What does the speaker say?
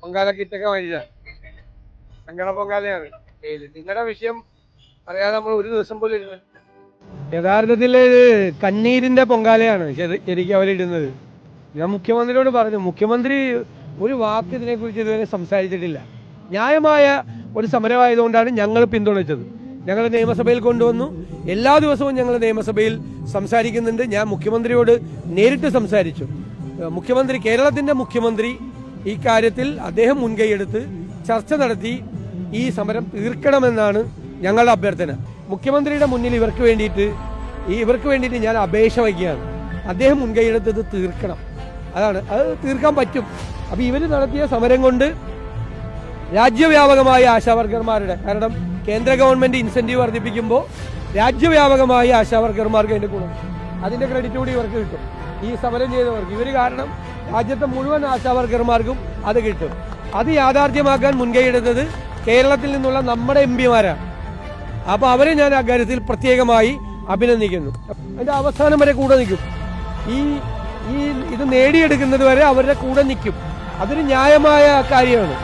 പൊങ്കാല കിറ്റൊക്കെ മേടിച്ച സങ്കട പൊങ്കാലയാണ്. നിങ്ങളുടെ വിഷയം പറയാതെ നമ്മൾ ഒരു ദിവസം പോലും ഇരുന്നത്. യഥാർത്ഥത്തിൽ ഇത് കണ്ണീരിന്റെ പൊങ്കാലയാണ് ശരിക്കും അവരിടുന്നത്. ഞാൻ മുഖ്യമന്ത്രിയോട് പറഞ്ഞു, മുഖ്യമന്ത്രി ഒരു വാക്ക് ഇതിനെക്കുറിച്ച് ഇതുവരെ സംസാരിച്ചിട്ടില്ല. ന്യായമായ ഒരു സമരമായതുകൊണ്ടാണ് ഞങ്ങൾ പിന്തുണച്ചത്. ഞങ്ങൾ നിയമസഭയിൽ കൊണ്ടുവന്നു. എല്ലാ ദിവസവും ഞങ്ങൾ നിയമസഭയിൽ സംസാരിക്കുന്നുണ്ട്. ഞാൻ മുഖ്യമന്ത്രിയോട് നേരിട്ട് സംസാരിച്ചു. മുഖ്യമന്ത്രി, കേരളത്തിൻ്റെ മുഖ്യമന്ത്രി ഈ കാര്യത്തിൽ അദ്ദേഹം മുൻകൈയെടുത്ത് ചർച്ച നടത്തി ഈ സമരം തീർക്കണമെന്നാണ് ഞങ്ങളുടെ അഭ്യർത്ഥന. മുഖ്യമന്ത്രിയുടെ മുന്നിൽ ഇവർക്ക് വേണ്ടിയിട്ട് ഞാൻ അപേക്ഷ വയ്ക്കുകയാണ്. അദ്ദേഹം മുൻകൈയെടുത്തത് തീർക്കണം. അതാണ്, അത് തീർക്കാൻ പറ്റും. അപ്പോൾ ഇവർ നടത്തിയ സമരം കൊണ്ട് രാജ്യവ്യാപകമായ ആശാവർക്കർമാരുടെ, കാരണം കേന്ദ്ര ഗവൺമെന്റ് ഇൻസെന്റീവ് വർദ്ധിപ്പിക്കുമ്പോൾ രാജ്യവ്യാപകമായ ആശാവർക്കർമാർക്ക് അതിന്റെ ഗുണം, അതിന്റെ ക്രെഡിറ്റ് കൂടി ഇവർക്ക് കിട്ടും. ഈ സമരം ചെയ്തവർക്ക്, ഇവർ കാരണം രാജ്യത്തെ മുഴുവൻ ആശാവർക്കർമാർക്കും അത് കിട്ടും. അത് യാഥാർത്ഥ്യമാക്കാൻ മുൻകൈയെടുത്തത് കേരളത്തിൽ നിന്നുള്ള നമ്മുടെ എംപിമാരാണ്. അപ്പോൾ അവരെ ഞാൻ അക്കാര്യത്തിൽ പ്രത്യേകമായി അഭിനന്ദിക്കുന്നു. അതിന്റെ അവസാനം വരെ കൂടെ നിൽക്കും. ഇത് നേടിയെടുക്കുന്നത് വരെ അവരുടെ കൂടെ നിൽക്കും. അതൊരു ന്യായമായ കാര്യമാണ്.